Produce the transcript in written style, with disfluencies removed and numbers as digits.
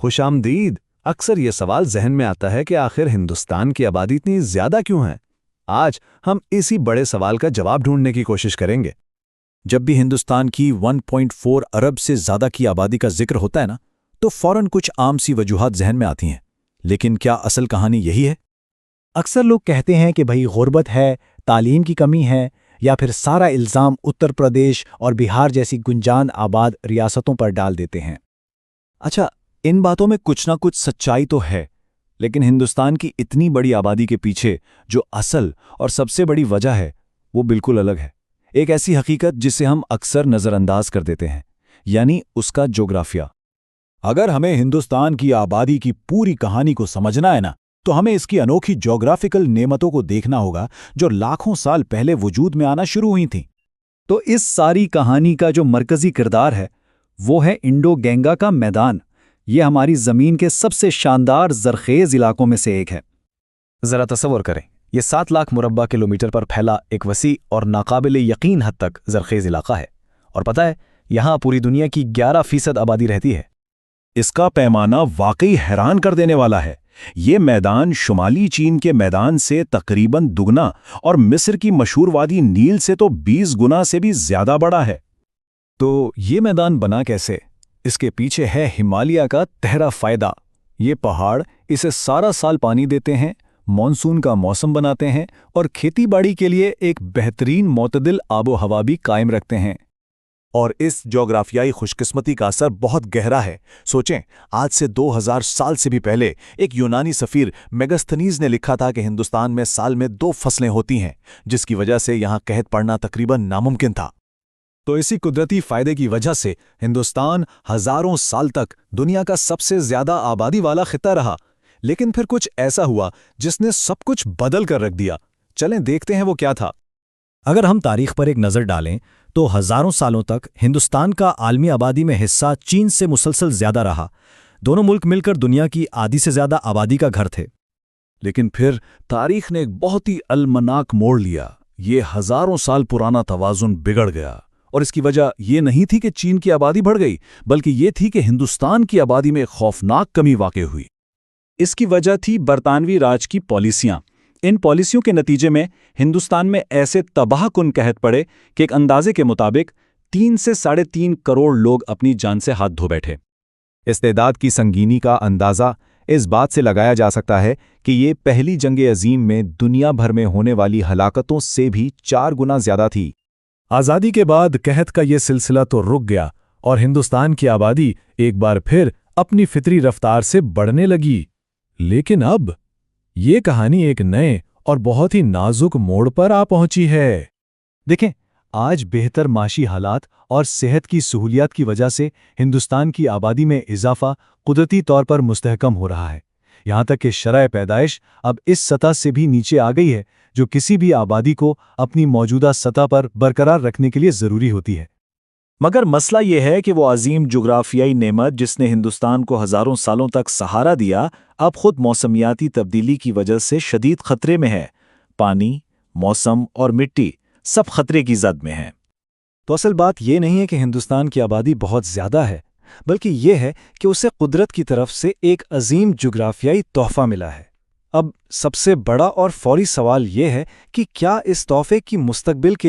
خوش آمدید۔ اکثر یہ سوال ذہن میں آتا ہے کہ آخر ہندوستان کی آبادی اتنی زیادہ کیوں ہے؟ آج ہم اسی بڑے سوال کا جواب ڈھونڈنے کی کوشش کریں گے۔ جب بھی ہندوستان کی 1.4 ارب سے زیادہ کی آبادی کا ذکر ہوتا ہے نا، تو فوراً کچھ عام سی وجوہات ذہن میں آتی ہیں، لیکن کیا اصل کہانی یہی ہے؟ اکثر لوگ کہتے ہیں کہ بھئی غربت ہے، تعلیم کی کمی ہے، یا پھر سارا الزام اتر پردیش اور بہار جیسی گنجان آباد ریاستوں پر ڈال دیتے ہیں۔ اچھا، ان باتوں میں کچھ نہ کچھ سچائی تو ہے، لیکن ہندوستان کی اتنی بڑی آبادی کے پیچھے جو اصل اور سب سے بڑی وجہ ہے وہ بالکل الگ ہے، ایک ایسی حقیقت جسے ہم اکثر نظر انداز کر دیتے ہیں، یعنی اس کا جغرافیہ۔ اگر ہمیں ہندوستان کی آبادی کی پوری کہانی کو سمجھنا ہے نا، تو ہمیں اس کی انوکھی جغرافیکل نعمتوں کو دیکھنا ہوگا جو لاکھوں سال پہلے وجود میں آنا شروع ہوئی تھیں۔ تو اس ساری کہانی کا جو مرکزی کردار ہے وہ ہے انڈو گنگا کا میدان۔ یہ ہماری زمین کے سب سے شاندار زرخیز علاقوں میں سے ایک ہے۔ ذرا تصور کریں، یہ 7 لاکھ مربع کلومیٹر پر پھیلا ایک وسیع اور ناقابل یقین حد تک زرخیز علاقہ ہے، اور پتہ ہے یہاں پوری دنیا کی 11% آبادی رہتی ہے۔ اس کا پیمانہ واقعی حیران کر دینے والا ہے۔ یہ میدان شمالی چین کے میدان سے تقریباً دگنا اور مصر کی مشہور وادی نیل سے تو 20 گنا سے بھی زیادہ بڑا ہے۔ تو یہ میدان بنا کیسے؟ اس کے پیچھے ہے ہمالیہ کا تہرا فائدہ۔ یہ پہاڑ اسے سارا سال پانی دیتے ہیں، مانسون کا موسم بناتے ہیں اور کھیتی باڑی کے لیے ایک بہترین معتدل آب و ہوا بھی قائم رکھتے ہیں۔ اور اس جغرافیائی خوش قسمتی کا اثر بہت گہرا ہے۔ سوچیں، آج سے 2000 سال سے بھی پہلے ایک یونانی سفیر میگستھنیز نے لکھا تھا کہ ہندوستان میں سال میں 2 فصلیں ہوتی ہیں، جس کی وجہ سے یہاں قحط پڑنا تقریباً ناممکن تھا۔ تو اسی قدرتی فائدے کی وجہ سے ہندوستان ہزاروں سال تک دنیا کا سب سے زیادہ آبادی والا خطہ رہا، لیکن پھر کچھ ایسا ہوا جس نے سب کچھ بدل کر رکھ دیا۔ چلیں دیکھتے ہیں وہ کیا تھا۔ اگر ہم تاریخ پر ایک نظر ڈالیں تو ہزاروں سالوں تک ہندوستان کا عالمی آبادی میں حصہ چین سے مسلسل زیادہ رہا۔ دونوں ملک مل کر دنیا کی آدھی سے زیادہ آبادی کا گھر تھے۔ لیکن پھر تاریخ نے ایک بہت ہی المناک موڑ لیا۔ یہ ہزاروں سال پرانا توازن بگڑ گیا، اور اس کی وجہ یہ نہیں تھی کہ چین کی آبادی بڑھ گئی، بلکہ یہ تھی کہ ہندوستان کی آبادی میں خوفناک کمی واقع ہوئی۔ اس کی وجہ تھی برطانوی راج کی پالیسیاں۔ ان پالیسیوں کے نتیجے میں ہندوستان میں ایسے تباہ کن قحط پڑے کہ ایک اندازے کے مطابق 3 سے 3.5 کروڑ لوگ اپنی جان سے ہاتھ دھو بیٹھے۔ اس تعداد کی سنگینی کا اندازہ اس بات سے لگایا جا سکتا ہے کہ یہ پہلی جنگ عظیم میں دنیا بھر میں ہونے والی ہلاکتوں سے بھی 4 گنا زیادہ تھی۔ آزادی کے بعد قحط کا یہ سلسلہ تو رک گیا، اور ہندوستان کی آبادی ایک بار پھر اپنی فطری رفتار سے بڑھنے لگی۔ لیکن اب یہ کہانی ایک نئے اور بہت ہی نازک موڑ پر آ پہنچی ہے۔ دیکھیں، آج بہتر معاشی حالات اور صحت کی سہولیات کی وجہ سے ہندوستان کی آبادی میں اضافہ قدرتی طور پر مستحکم ہو رہا ہے، یہاں تک کہ شرح پیدائش اب اس سطح سے بھی نیچے آ گئی ہے جو کسی بھی آبادی کو اپنی موجودہ سطح پر برقرار رکھنے کے لیے ضروری ہوتی ہے۔ مگر مسئلہ یہ ہے کہ وہ عظیم جغرافیائی نعمت جس نے ہندوستان کو ہزاروں سالوں تک سہارا دیا، اب خود موسمیاتی تبدیلی کی وجہ سے شدید خطرے میں ہے۔ پانی، موسم اور مٹی سب خطرے کی زد میں ہیں۔ تو اصل بات یہ نہیں ہے کہ ہندوستان کی آبادی بہت زیادہ ہے، بلکہ یہ ہے کہ اسے قدرت کی طرف سے ایک عظیم جغرافیائی تحفہ ملا ہے۔ اب سب سے بڑا اور فوری سوال یہ ہے کہ کیا اس تحفے کی مستقبل کے